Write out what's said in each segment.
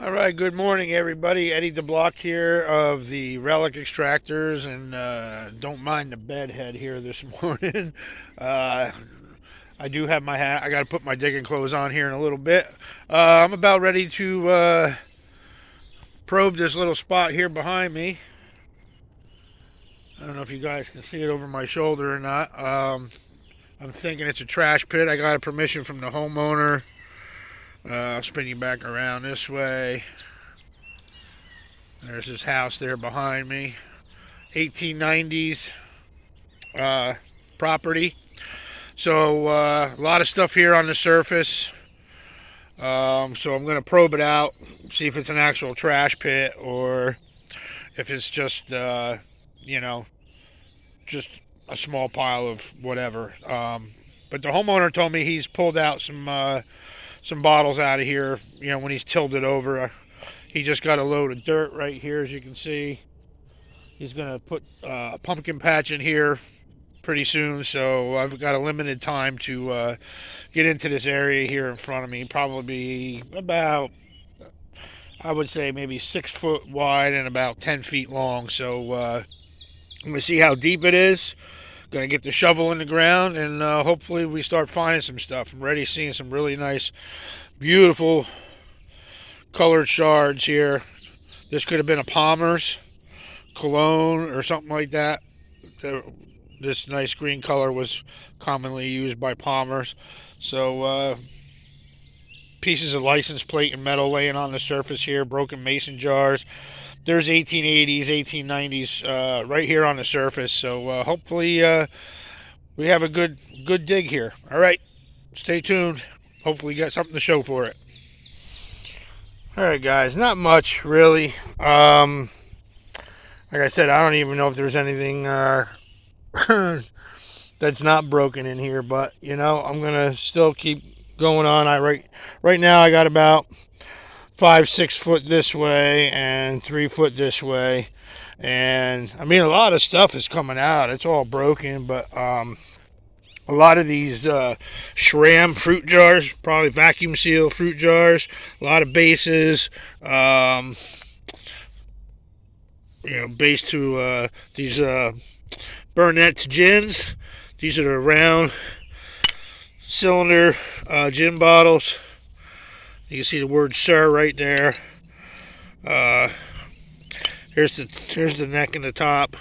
All right, good morning, everybody. Eddie DeBlock here of the Relic Extractors, and don't mind the bedhead here this morning. uh, I do have my hat. I got to put my digging clothes on here in a little bit. I'm about ready to probe this little spot here behind me. I don't know if you guys can see it over my shoulder or not. I'm thinking it's a trash pit. I got a permission from the homeowner. I'll spin you back around this way. There's this house there behind me. 1890s uh, property. So a lot of stuff here on the surface. So I'm going to probe it out, see if it's an actual trash pit or if it's just, you know, just a small pile of whatever. But the homeowner told me he's pulled out some bottles out of here. You know, when he's tilled it over, he just got a load of dirt right here, as you can see. He's going to put a pumpkin patch in here pretty soon, so I've got a limited time to get into this area here in front of me. Probably about, I would say, maybe 6 foot wide and about 10 feet long. So I'm going to see how deep it is. Going to get the shovel in the ground, and hopefully we start finding some stuff. I'm already seeing some really nice, beautiful colored shards here. This could have been a Palmer's cologne or something like that. This nice green color was commonly used by Palmer's. So pieces of license plate and metal laying on the surface here, broken mason jars. There's 1880s, 1890s right here on the surface. So hopefully we have a good dig here. All right, stay tuned. Hopefully we got something to show for it. All right, guys, not much really. Like I said, I don't even know if there's anything that's not broken in here, but you know, I'm gonna still keep going on. Right now I got about 5-6 foot this way and 3 foot this way, and I mean a lot of stuff is coming out. It's all broken, but a lot of these SRAM fruit jars, probably vacuum seal fruit jars, a lot of bases. Base to these Burnett's gins. These are the round cylinder gin bottles. You can see the word "sir" right there. Here's the neck and the top,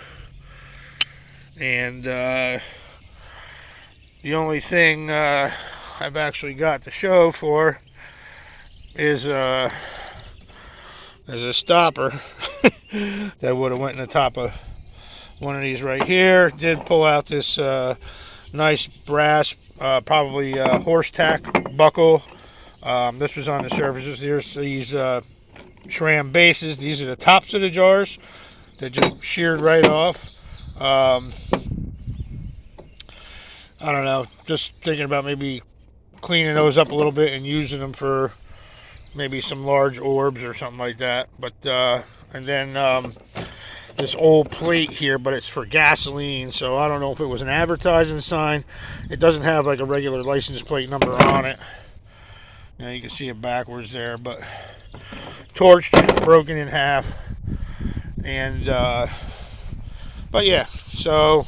and the only thing I've actually got to show for is a stopper that would have went in the top of one of these right here. Did pull out this nice brass, probably horse tack buckle. This was on the surfaces. Here's these SRAM bases. These are the tops of the jars that just sheared right off. I don't know. Just thinking about maybe cleaning those up a little bit and using them for maybe some large orbs or something like that. But and then this old plate here, but it's for gasoline, so I don't know if it was an advertising sign. It doesn't have like a regular license plate number on it. Now you can see it backwards there, but torched, broken in half, and but yeah. So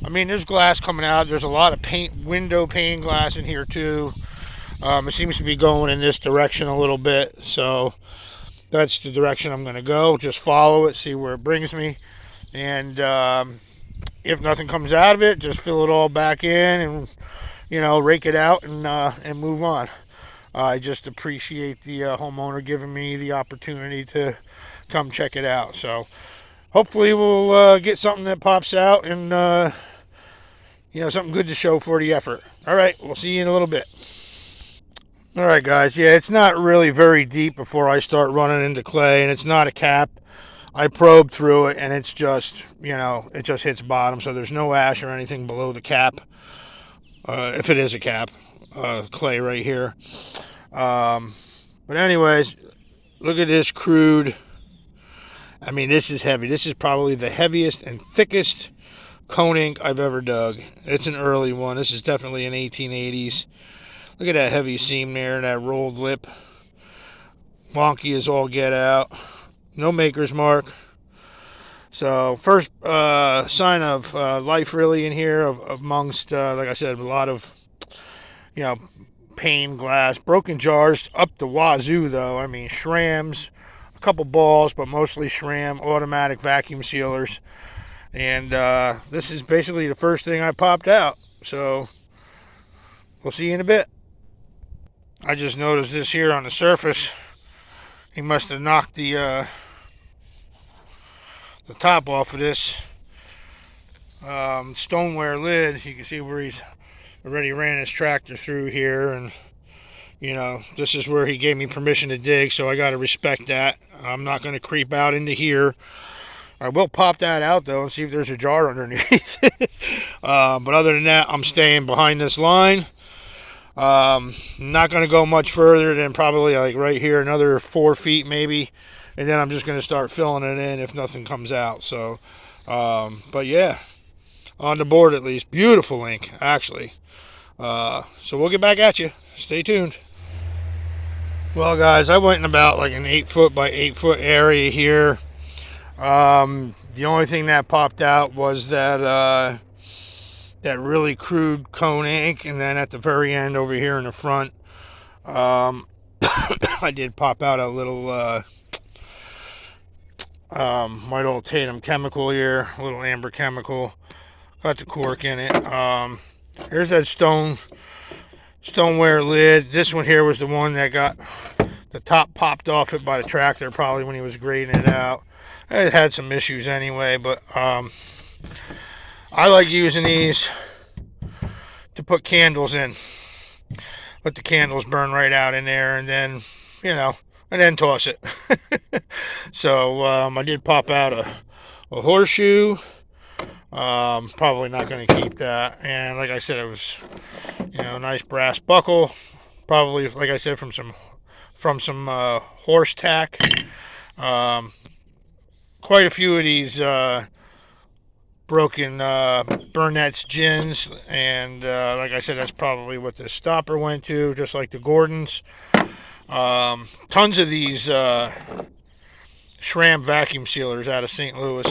I mean, there's glass coming out. There's a lot of window pane glass in here too. It seems to be going in this direction a little bit, so that's the direction I'm going to go. Just follow it, see where it brings me, and if nothing comes out of it, just fill it all back in and rake it out and move on. I just appreciate the homeowner giving me the opportunity to come check it out. So hopefully we'll get something that pops out and something good to show for the effort. All right, we'll see you in a little bit. All right, guys. Yeah, it's not really very deep before I start running into clay, and it's not a cap. I probed through it, and it's just, it just hits bottom, so there's no ash or anything below the cap. If it is a cap, clay right here. But anyways, look at this crude. I mean, this is heavy. This is probably the heaviest and thickest cone ink I've ever dug. It's an early one. This is definitely an 1880s. Look at that heavy seam there, that rolled lip. wonky as all get out. No maker's mark. So first sign of life really in here amongst, like I said, a lot of, pane glass, broken jars up the wazoo though. I mean, Shrams, a couple balls, but mostly Shram automatic vacuum sealers. And this is basically the first thing I popped out. So we'll see you in a bit. I just noticed this here on the surface. He must have knocked the top off of this stoneware lid. You can see where he's already ran his tractor through here, and this is where he gave me permission to dig, so I got to respect that. I'm not going to creep out into here. I will pop that out though and see if there's a jar underneath. But other than that, I'm staying behind this line. Not going to go much further than probably like right here, another 4 feet maybe, and then I'm just going to start filling it in if nothing comes out. So but yeah, on the board at least. Beautiful ink actually. So we'll get back at you. Stay tuned. Well guys, I went in about like an 8 foot by 8 foot area here. The only thing that popped out was that really crude cone ink, and then at the very end over here in the front, I did pop out a little White Old Tatum chemical here, a little amber chemical. Got the cork in it. Here's that stoneware lid. This one here was the one that got the top popped off it by the tractor, probably when he was grading it out. It had some issues anyway, but I like using these to put candles in. Let the candles burn right out in there, and then, and then toss it. So I did pop out a horseshoe. Probably not going to keep that. And like I said, it was, a nice brass buckle. Probably, like I said, from some horse tack. Quite a few of these broken Burnett's gins, and like I said, that's probably what the stopper went to, just like the Gordons. Tons of these Shram vacuum sealers out of St. Louis,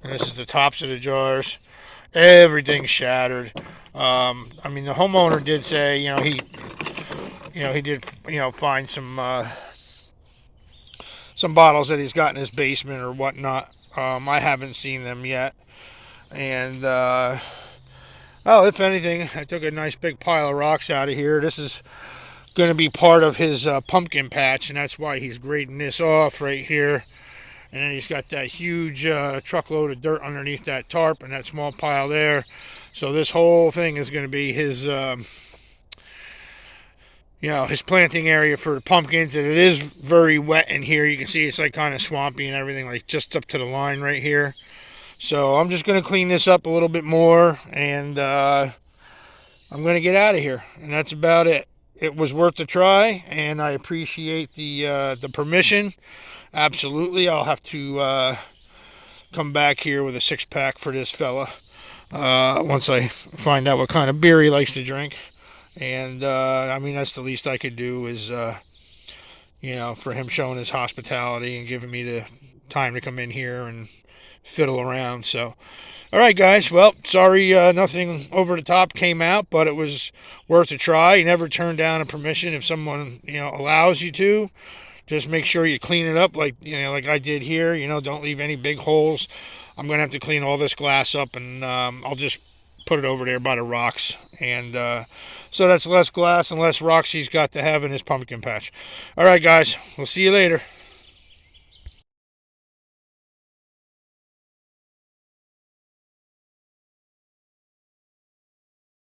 and this is the tops of the jars. Everything's shattered. I mean, the homeowner did say, he did, find some bottles that he's got in his basement or whatnot. I haven't seen them yet. And, if anything, I took a nice big pile of rocks out of here. This is going to be part of his pumpkin patch, and that's why he's grading this off right here. And then he's got that huge truckload of dirt underneath that tarp and that small pile there. So this whole thing is going to be his his planting area for the pumpkins. And it is very wet in here. You can see it's like kind of swampy and everything, like just up to the line right here. So I'm just going to clean this up a little bit more, and I'm going to get out of here. And that's about it. It was worth a try, and I appreciate the permission. Absolutely. I'll have to come back here with a 6-pack for this fella once I find out what kind of beer he likes to drink. And I mean, that's the least I could do is for him showing his hospitality and giving me the time to come in here and fiddle around. So all right guys, well, sorry nothing over the top came out, but it was worth a try. You never turn down a permission if someone allows you to. Just make sure you clean it up like like I did here. Don't leave any big holes. I'm gonna have to clean all this glass up, and I'll just put it over there by the rocks, and so that's less glass and less rocks he's got to have in his pumpkin patch. All right guys, we'll see you later.